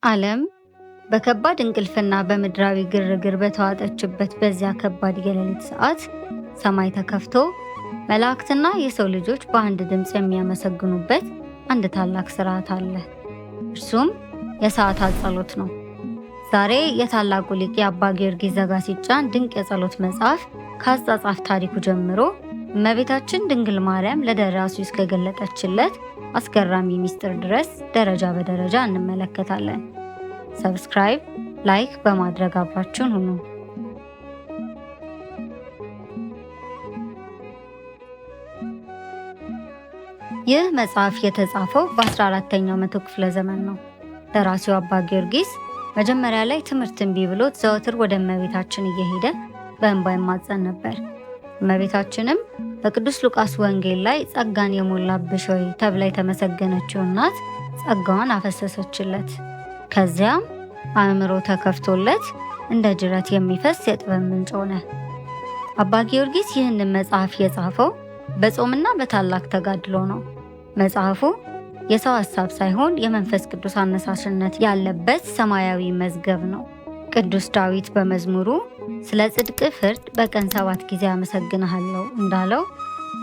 ዓለም በከባድ እንቅልፍና በምድራዊ ግርግር በተዋጠችበት በዚያ ከባድ የሌሊት ሰዓት ሰማይ ተከፍቶ መላእክትና የሰው ልጆች በአንድ ድምፅ የሚያመሰግኑበት አንድ ታላቅ ሥርዓት አለ። እርሱም የሰዓታት ጸሎት ነው። ዛሬ የታላቁ ሊቅ የአባ ጊዮርጊስ ዘጋስጫን ድንቅ የጸሎት መጽሐፍ ከአጻጻፍ ታሪኩ ጀምሮ እመቤታችን ድንግል ማርያም ለደራሲው እስከገለጠችለት አስገራሚ ምስጢር ድረስ ደረጃ በደረጃ እንመለከታለን። ሰብስክራይብ፣ ላይክ በማድረግ አብራችሁን ሁኑ። ይህ መጽሐፍ የተጻፈው በ14ኛው መቶ ክፍለ ዘመን ነው። ደራሲው አባ ጊዮርጊስ መጀመሪያ ላይ ትምህርት እምቢ ብሎት ዘወትር ወደ እመቤታችን እየሄደ በእንባ ይማጸን ነበር። እመቤታችንም በቅዱስ ሉቃስ ወንጌል ላይ ጸጋን የሞላብሽ ሆይ ተብላ የተመሰገነችው እናት ጸጋዋን አፈሰሰችለት። ከዚያም አእምሮ ተከፍቶለት እንደ ጅረት የሚፈስ የጥበብ ምንጭ ሆነ። አባ ጊዮርጊስ ይህንን መጽሐፍ የጻፈው በጾምና በታላቅ ተጋድሎ ነው። መጽሐፉ የሰው ሐሳብ ሳይሆን የመንፈስ ቅዱስ አነሳሽነት ያለበት ሰማያዊ መዝገብ ነው። ቅዱስ ዳዊት በመዝሙሩ ስለ ጽድቅ ፍርድ በቀን 7 ጊዜ አመሰግንሃለሁ እንዳለው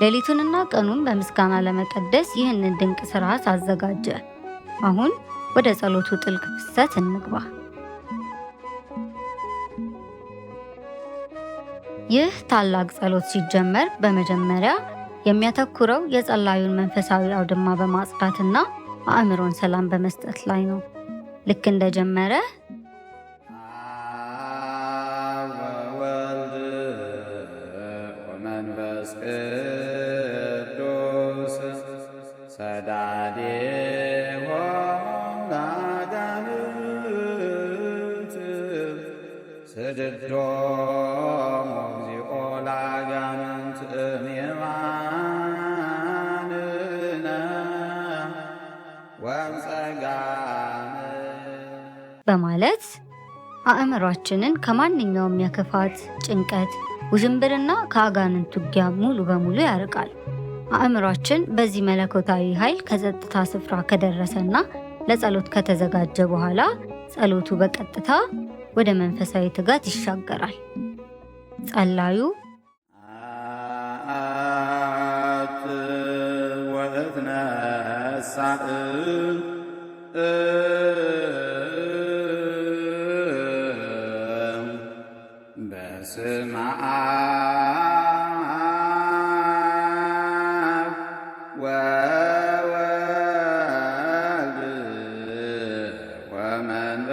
ሌሊቱንና ቀኑን በምስጋና ለመቀደስ ይህንን ድንቅ ሥርዓት አዘጋጀ። አሁን ወደ ጸሎቱ ጥልቅ ፍሰት እንግባ። ይህ ታላቅ ጸሎት ሲጀመር በመጀመሪያ የሚያተኩረው የጸላዩን መንፈሳዊ አውድማ በማጽዳትና አእምሮን ሰላም በመስጠት ላይ ነው። ልክ እንደጀመረ ወመንፈስ ቅዱስ ሰዳዴ ስድዶሙ እግዚኦ ለአጋንንት እምየማንነ ወእምጸጋነ በማለት አእምሯችንን ከማንኛውም የክፋት፣ ጭንቀት፣ ውዥንብርና ከአጋንንት ውጊያ ሙሉ በሙሉ ያርቃል። አእምሯችን በዚህ መለኮታዊ ኃይል ከጸጥታ ስፍራ ከደረሰና ለጸሎት ከተዘጋጀ በኋላ ጸሎቱ በቀጥታ ወደ መንፈሳዊ ትጋት ይሻገራል። ጸላዩ አት ወእትነሣእ በስመ አብ ወወልድ ወመንፈስ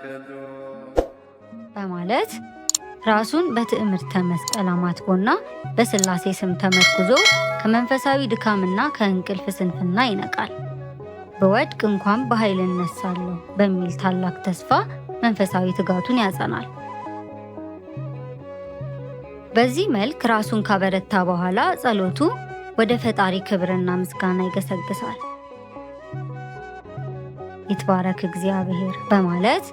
ቅዱስ በማለት ራሱን በትዕምርተ መስቀል አማትቦና በሥላሴ ስም ተመርኩዞ ከመንፈሳዊ ድካምና ከእንቅልፍ ስንፍና ይነቃል። በወድቅ እንኳን በኃይል እነሳለሁ በሚል ታላቅ ተስፋ መንፈሳዊ ትጋቱን ያጸናል። በዚህ መልክ ራሱን ካበረታ በኋላ ጸሎቱ ወደ ፈጣሪ ክብርና ምስጋና ይገሰግሳል። ይትባረክ እግዚአብሔር በማለት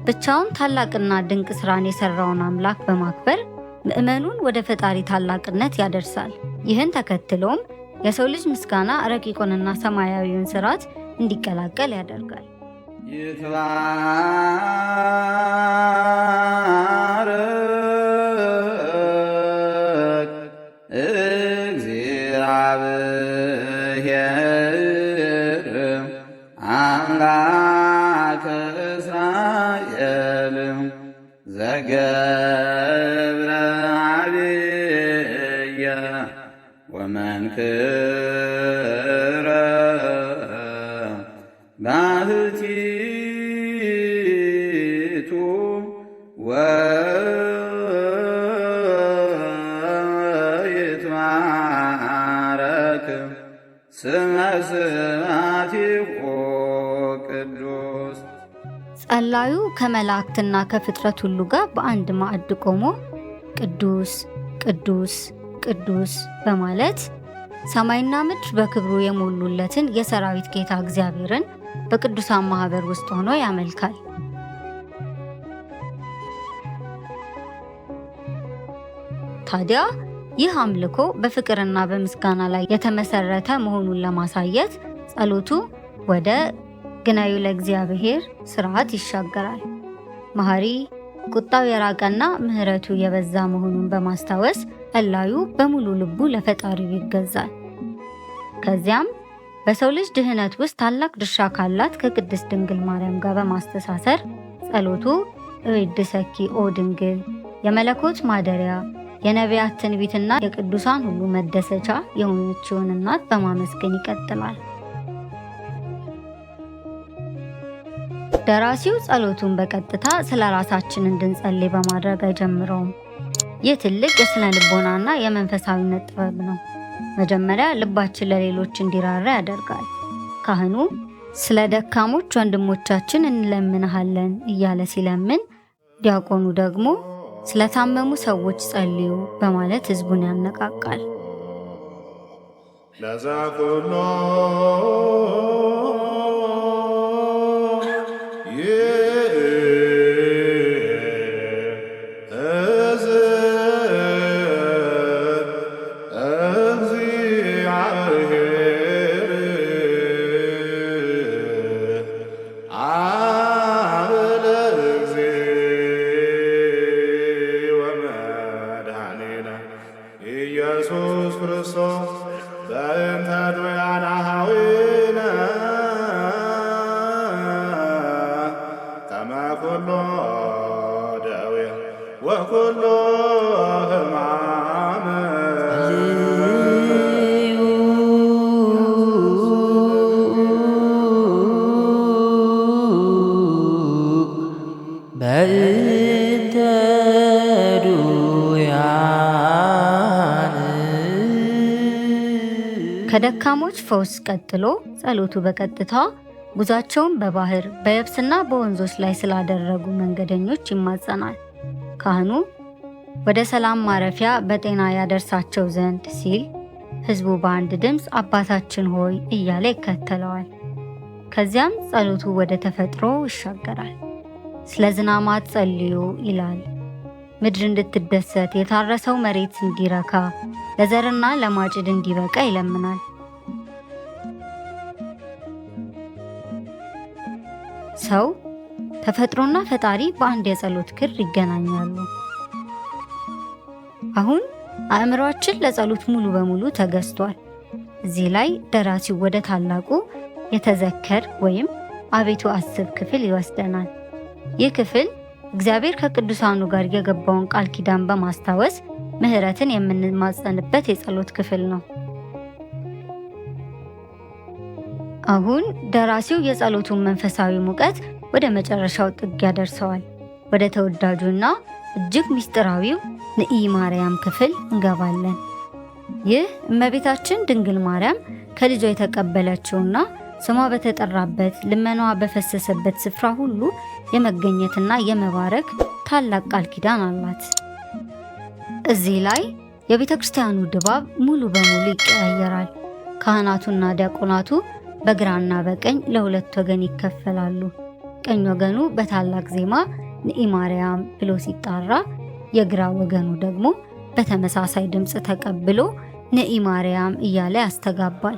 ብቻውን ታላቅና ድንቅ ሥራን የሠራውን አምላክ በማክበር ምዕመኑን ወደ ፈጣሪ ታላቅነት ያደርሳል። ይህን ተከትሎም የሰው ልጅ ምስጋና ረቂቁንና ሰማያዊውን ሥርዓት እንዲቀላቀል ያደርጋል። ይትባረክ እግዚአብሔር አምላከ እስራኤል ዘገብረ ዓብየ ወመንክረ ባሕቲቱ ወይትባረክ ስመ ስብሐቲሁ ቅዱስ። ጸላዩ ከመላእክትና ከፍጥረት ሁሉ ጋር በአንድ ማዕድ ቆሞ ቅዱስ ቅዱስ ቅዱስ በማለት ሰማይና ምድር በክብሩ የሞሉለትን የሰራዊት ጌታ እግዚአብሔርን በቅዱሳን ማህበር ውስጥ ሆኖ ያመልካል። ታዲያ ይህ አምልኮ በፍቅርና በምስጋና ላይ የተመሰረተ መሆኑን ለማሳየት ጸሎቱ ወደ ግናዩ ለእግዚአብሔር ስርዓት ይሻገራል። መሐሪ፣ ቁጣው የራቀና ምሕረቱ የበዛ መሆኑን በማስታወስ ጸላዩ በሙሉ ልቡ ለፈጣሪው ይገዛል። ከዚያም በሰው ልጅ ድህነት ውስጥ ታላቅ ድርሻ ካላት ከቅድስት ድንግል ማርያም ጋር በማስተሳሰር ጸሎቱ እዌድሰኪ ኦ ድንግል፣ የመለኮት ማደሪያ፣ የነቢያት ትንቢትና የቅዱሳን ሁሉ መደሰቻ የሆነችውን እናት በማመስገን ይቀጥላል። ደራሲው ጸሎቱን በቀጥታ ስለ ራሳችን እንድንጸልይ በማድረግ አይጀምረውም። ይህ ትልቅ የስነ ልቦናና የመንፈሳዊነት ጥበብ ነው። መጀመሪያ ልባችን ለሌሎች እንዲራራ ያደርጋል። ካህኑ ስለ ደካሞች ወንድሞቻችን እንለምንሃለን እያለ ሲለምን፣ ዲያቆኑ ደግሞ ስለታመሙ ሰዎች ጸልዩ በማለት ሕዝቡን ያነቃቃል። ኢየሱስ ክርስቶስ በእንተ ዶያነ ኀዊነ ከመ ኩሎ ደዌ ወኩሎ ሕማም በእንተ ከደካሞች ፈውስ ቀጥሎ ጸሎቱ በቀጥታ ጉዟቸውን በባህር በየብስና በወንዞች ላይ ስላደረጉ መንገደኞች ይማጸናል። ካህኑ ወደ ሰላም ማረፊያ በጤና ያደርሳቸው ዘንድ ሲል ሕዝቡ በአንድ ድምፅ አባታችን ሆይ እያለ ይከተለዋል። ከዚያም ጸሎቱ ወደ ተፈጥሮ ይሻገራል። ስለ ዝናማት ጸልዩ ይላል። ምድር እንድትደሰት፣ የታረሰው መሬት እንዲረካ፣ ለዘርና ለማጭድ እንዲበቃ ይለምናል። ሰው፣ ተፈጥሮና ፈጣሪ በአንድ የጸሎት ክር ይገናኛሉ። አሁን አእምሯችን ለጸሎት ሙሉ በሙሉ ተገዝቷል። እዚህ ላይ ደራሲው ወደ ታላቁ የተዘከር ወይም አቤቱ አስብ ክፍል ይወስደናል። ይህ ክፍል እግዚአብሔር ከቅዱሳኑ ጋር የገባውን ቃል ኪዳን በማስታወስ ምሕረትን የምንማጸንበት የጸሎት ክፍል ነው። አሁን ደራሲው የጸሎቱን መንፈሳዊ ሙቀት ወደ መጨረሻው ጥግ ያደርሰዋል። ወደ ተወዳጁና እጅግ ምስጢራዊው ንኢ ማርያም ክፍል እንገባለን። ይህ እመቤታችን ድንግል ማርያም ከልጇ የተቀበለችውና ስሟ በተጠራበት ልመናዋ በፈሰሰበት ስፍራ ሁሉ የመገኘትና የመባረክ ታላቅ ቃል ኪዳን አላት። እዚህ ላይ የቤተ ክርስቲያኑ ድባብ ሙሉ በሙሉ ይቀያየራል። ካህናቱና ዲያቆናቱ በግራና በቀኝ ለሁለት ወገን ይከፈላሉ። ቀኝ ወገኑ በታላቅ ዜማ ንኢ ማርያም ብሎ ሲጣራ፣ የግራ ወገኑ ደግሞ በተመሳሳይ ድምፅ ተቀብሎ ንኢ ማርያም እያለ ያስተጋባል።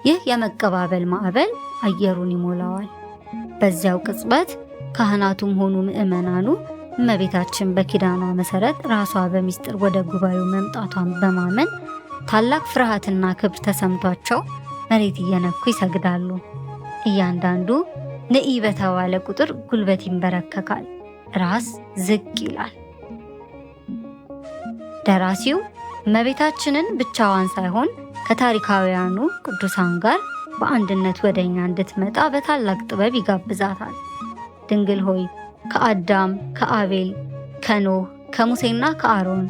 ይህ የመቀባበል ማዕበል አየሩን ይሞላዋል። በዚያው ቅጽበት ካህናቱም ሆኑ ምዕመናኑ እመቤታችን በኪዳኗ መሰረት ራሷ በሚስጥር ወደ ጉባኤው መምጣቷን በማመን ታላቅ ፍርሃትና ክብር ተሰምቷቸው መሬት እየነኩ ይሰግዳሉ። እያንዳንዱ ንኢ በተባለ ቁጥር ጉልበት ይንበረከካል፣ ራስ ዝቅ ይላል። ደራሲው እመቤታችንን ብቻዋን ሳይሆን ከታሪካውያኑ ቅዱሳን ጋር በአንድነት ወደኛ እንድትመጣ በታላቅ ጥበብ ይጋብዛታል። ድንግል ሆይ ከአዳም፣ ከአቤል፣ ከኖህ፣ ከሙሴና ከአሮን፣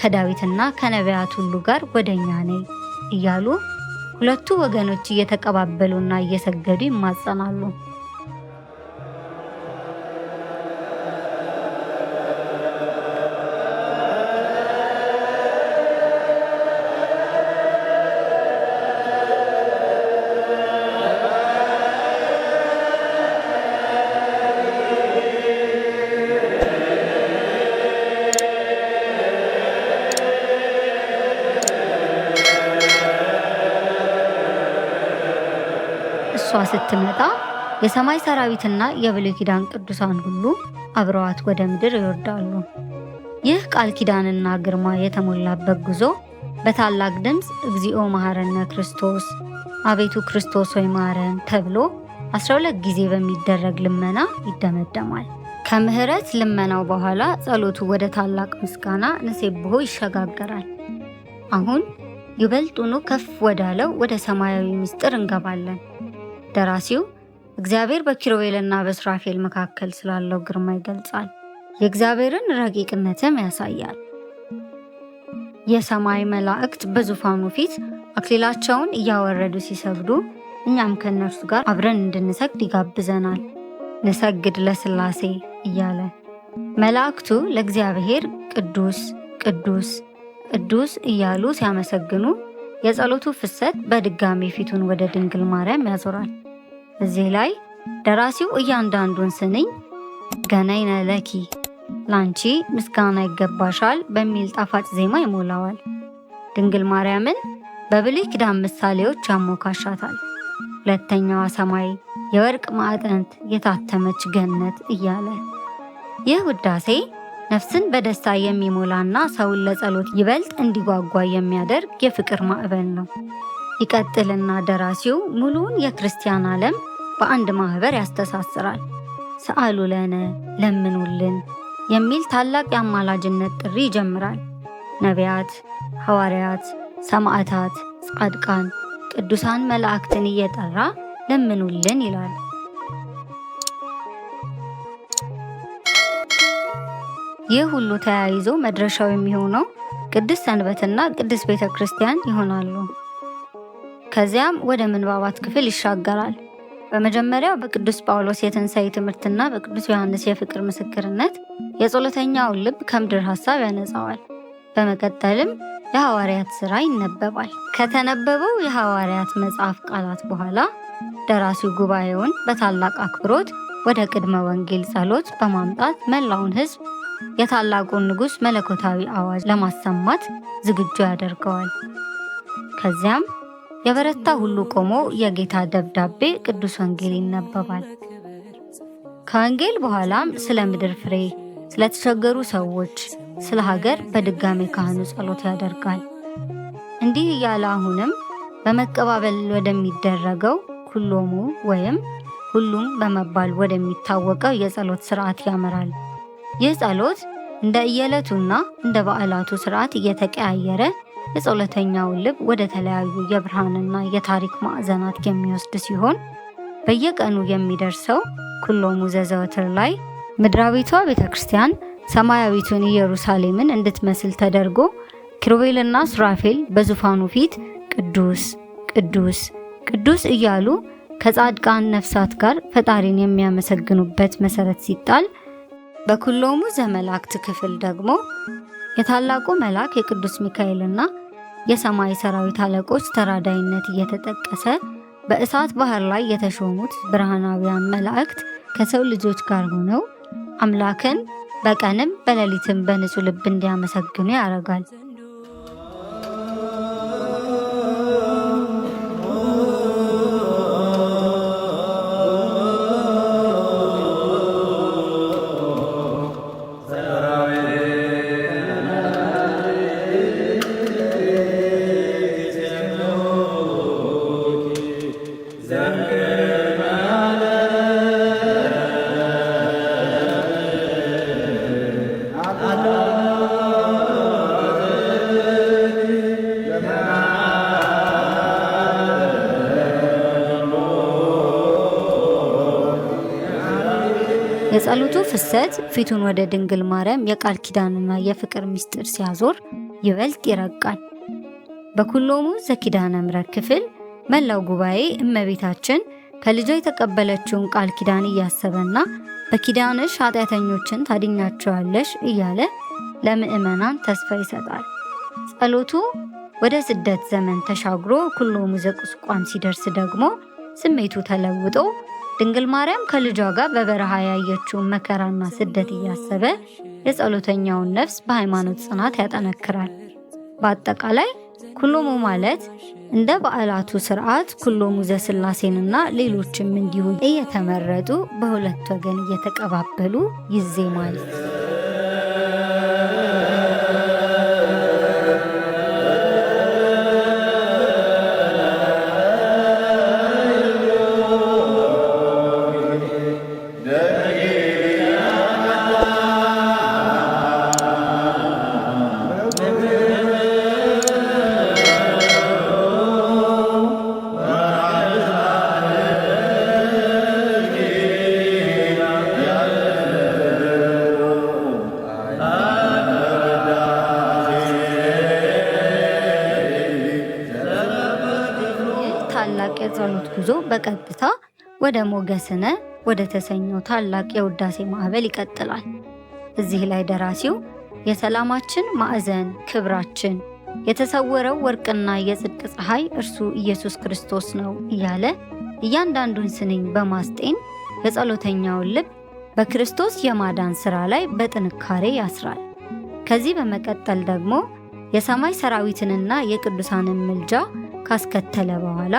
ከዳዊትና ከነቢያት ሁሉ ጋር ወደኛ ነይ እያሉ ሁለቱ ወገኖች እየተቀባበሉና እየሰገዱ ይማጸናሉ። እሷ ስትመጣ የሰማይ ሰራዊትና የብሉይ ኪዳን ቅዱሳን ሁሉ አብረዋት ወደ ምድር ይወርዳሉ። ይህ ቃል ኪዳንና ግርማ የተሞላበት ጉዞ በታላቅ ድምፅ እግዚኦ መሐረነ ክርስቶስ፣ አቤቱ ክርስቶስ ሆይ ማረን ተብሎ 12 ጊዜ በሚደረግ ልመና ይደመደማል። ከምህረት ልመናው በኋላ ጸሎቱ ወደ ታላቅ ምስጋና ንሴብሖ ይሸጋገራል። አሁን ይበልጡኑ ከፍ ወዳለው ወደ ሰማያዊ ምስጢር እንገባለን። ደራሲው እግዚአብሔር በኪሩቤልና በሱራፌል መካከል ስላለው ግርማ ይገልጻል። የእግዚአብሔርን ረቂቅነትም ያሳያል። የሰማይ መላእክት በዙፋኑ ፊት አክሊላቸውን እያወረዱ ሲሰግዱ እኛም ከእነርሱ ጋር አብረን እንድንሰግድ ይጋብዘናል። ንሰግድ ለሥላሴ እያለ መላእክቱ ለእግዚአብሔር ቅዱስ ቅዱስ ቅዱስ እያሉ ሲያመሰግኑ የጸሎቱ ፍሰት በድጋሚ ፊቱን ወደ ድንግል ማርያም ያዞራል። እዚህ ላይ ደራሲው እያንዳንዱን ስንኝ ገነይነ ለኪ ላንቺ ምስጋና ይገባሻል በሚል ጣፋጭ ዜማ ይሞላዋል። ድንግል ማርያምን በብሉይ ኪዳን ምሳሌዎች ያሞካሻታል። ሁለተኛዋ ሰማይ፣ የወርቅ ማዕጠንት የታተመች ገነት እያለ ይህ ውዳሴ ነፍስን በደስታ የሚሞላና ሰውን ለጸሎት ይበልጥ እንዲጓጓ የሚያደርግ የፍቅር ማዕበል ነው። ይቀጥልና ደራሲው ሙሉውን የክርስቲያን ዓለም በአንድ ማህበር ያስተሳስራል። ሰአሉ ለነ ለምኑልን የሚል ታላቅ የአማላጅነት ጥሪ ይጀምራል። ነቢያት፣ ሐዋርያት፣ ሰማዕታት፣ ጻድቃን፣ ቅዱሳን መላእክትን እየጠራ ለምኑልን ይላል። ይህ ሁሉ ተያይዞ መድረሻው የሚሆነው ቅድስት ሰንበትና ቅድስት ቤተ ክርስቲያን ይሆናሉ። ከዚያም ወደ ምንባባት ክፍል ይሻገራል። በመጀመሪያው በቅዱስ ጳውሎስ የትንሣኤ ትምህርትና በቅዱስ ዮሐንስ የፍቅር ምስክርነት የጸሎተኛውን ልብ ከምድር ሐሳብ ያነጻዋል። በመቀጠልም የሐዋርያት ሥራ ይነበባል። ከተነበበው የሐዋርያት መጽሐፍ ቃላት በኋላ ደራሲው ጉባኤውን በታላቅ አክብሮት ወደ ቅድመ ወንጌል ጸሎት በማምጣት መላውን ሕዝብ የታላቁን ንጉሥ መለኮታዊ አዋጅ ለማሰማት ዝግጁ ያደርገዋል። ከዚያም የበረታ ሁሉ ቆሞ የጌታ ደብዳቤ ቅዱስ ወንጌል ይነበባል። ከወንጌል በኋላም ስለ ምድር ፍሬ፣ ስለተቸገሩ ሰዎች፣ ስለ ሀገር በድጋሚ ካህኑ ጸሎት ያደርጋል። እንዲህ እያለ አሁንም በመቀባበል ወደሚደረገው ኩሎሙ ወይም ሁሉም በመባል ወደሚታወቀው የጸሎት ስርዓት ያመራል። ይህ ጸሎት እንደ ዕለቱና እንደ በዓላቱ ስርዓት እየተቀያየረ የጸሎተኛውን ልብ ወደ ተለያዩ የብርሃንና የታሪክ ማዕዘናት የሚወስድ ሲሆን በየቀኑ የሚደርሰው ኩሎሙ ዘዘወትር ላይ ምድራዊቷ ቤተክርስቲያን ሰማያዊቱን ኢየሩሳሌምን እንድትመስል ተደርጎ ኪሩቤልና ሱራፌል በዙፋኑ ፊት ቅዱስ ቅዱስ ቅዱስ እያሉ ከጻድቃን ነፍሳት ጋር ፈጣሪን የሚያመሰግኑበት መሰረት ሲጣል፣ በኩሎሙ ዘመላእክት ክፍል ደግሞ የታላቁ መልአክ የቅዱስ ሚካኤልና የሰማይ ሰራዊት አለቆች ተራዳይነት እየተጠቀሰ በእሳት ባህር ላይ የተሾሙት ብርሃናውያን መላእክት ከሰው ልጆች ጋር ሆነው አምላክን በቀንም በሌሊትም በንጹህ ልብ እንዲያመሰግኑ ያደርጋል። ዘመን የጸሎቱ ፍሰት ፊቱን ወደ ድንግል ማርያም የቃል ኪዳንና የፍቅር ምስጢር ሲያዞር ይበልጥ ይረቃል። በኩሎሙ ዘኪዳነ ምሕረት ክፍል መላው ጉባኤ እመቤታችን ከልጇ የተቀበለችውን ቃል ኪዳን እያሰበና በኪዳንሽ ኃጢአተኞችን ታድኛቸዋለሽ እያለ ለምእመናን ተስፋ ይሰጣል። ጸሎቱ ወደ ስደት ዘመን ተሻግሮ ኩሎሙ ዘቁስቋም ሲደርስ ደግሞ ስሜቱ ተለውጦ ድንግል ማርያም ከልጇ ጋር በበረሃ ያየችውን መከራና ስደት እያሰበ የጸሎተኛውን ነፍስ በሃይማኖት ጽናት ያጠነክራል። በአጠቃላይ ኩሎሙ ማለት እንደ በዓላቱ ስርዓት ኩሎሙ ዘሥላሴንና ሌሎችም እንዲሁ እየተመረጡ በሁለት ወገን እየተቀባበሉ ይዜማል። ታላቅ የጸሎት ጉዞ በቀጥታ ወደ ሞገስነ ወደ ተሰኘው ታላቅ የውዳሴ ማዕበል ይቀጥላል። እዚህ ላይ ደራሲው የሰላማችን ማዕዘን ክብራችን የተሰወረው ወርቅና የጽድቅ ፀሐይ እርሱ ኢየሱስ ክርስቶስ ነው እያለ እያንዳንዱን ስንኝ በማስጤን የጸሎተኛውን ልብ በክርስቶስ የማዳን ሥራ ላይ በጥንካሬ ያስራል። ከዚህ በመቀጠል ደግሞ የሰማይ ሰራዊትንና የቅዱሳንን ምልጃ ካስከተለ በኋላ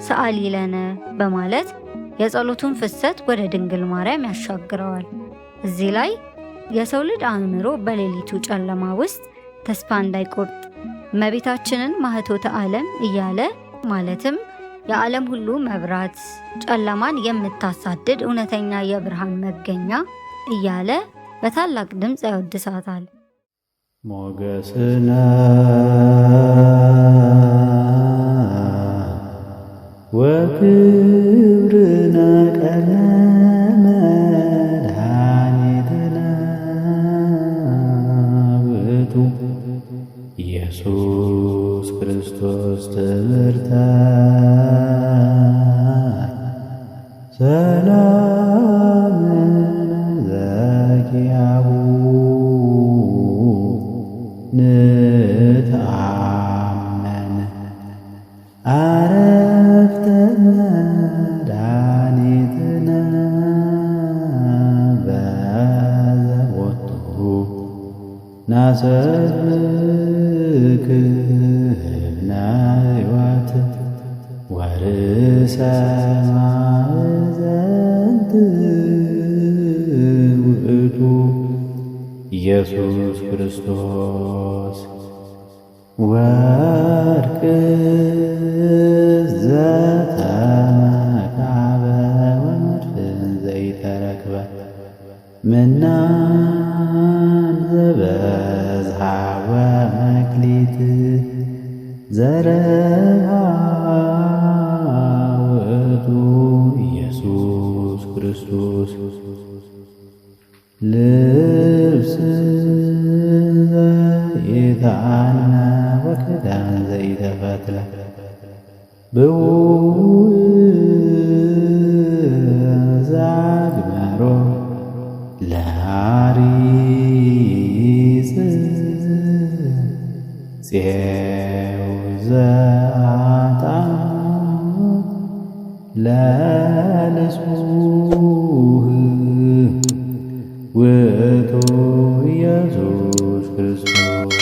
ሰአሊ ለነ በማለት የጸሎቱን ፍሰት ወደ ድንግል ማርያም ያሻግረዋል። እዚህ ላይ የሰው ልጅ አእምሮ በሌሊቱ ጨለማ ውስጥ ተስፋ እንዳይቆርጥ እመቤታችንን ማኅቶተ ዓለም እያለ ማለትም የዓለም ሁሉ መብራት፣ ጨለማን የምታሳድድ እውነተኛ የብርሃን መገኛ እያለ በታላቅ ድምፅ ያወድሳታል። ሞገስነ ወክብርነ ቀነ መድኃኒትነ ውእቱ ኢየሱስ ክርስቶስ ትምህርተ ሰላምነ ዘኪያሁ ንትአመን አረፍተ መድኃኒትነ በዘቦቱ ናሰብክ ህብነ ሕይወት ወርእሰ ማዕዘንት ውእቱ ኢየሱስ ክርስቶስ ወርቅ ዘተመካበ ወመድፍን ዘይተረክበ ምናን ዘበዝሃ ወመክሊት ዘረሃ ውእቱ ኢየሱስ ክርስቶስ ልብስ ዘይትአነ ወክዳን ዘይተፈትለ ብውእ ዛግመሮ ለሐሪጽ ፄው ዘአጣን ለንጹህ ውእቱ ኢየሱስ ክርስቶስ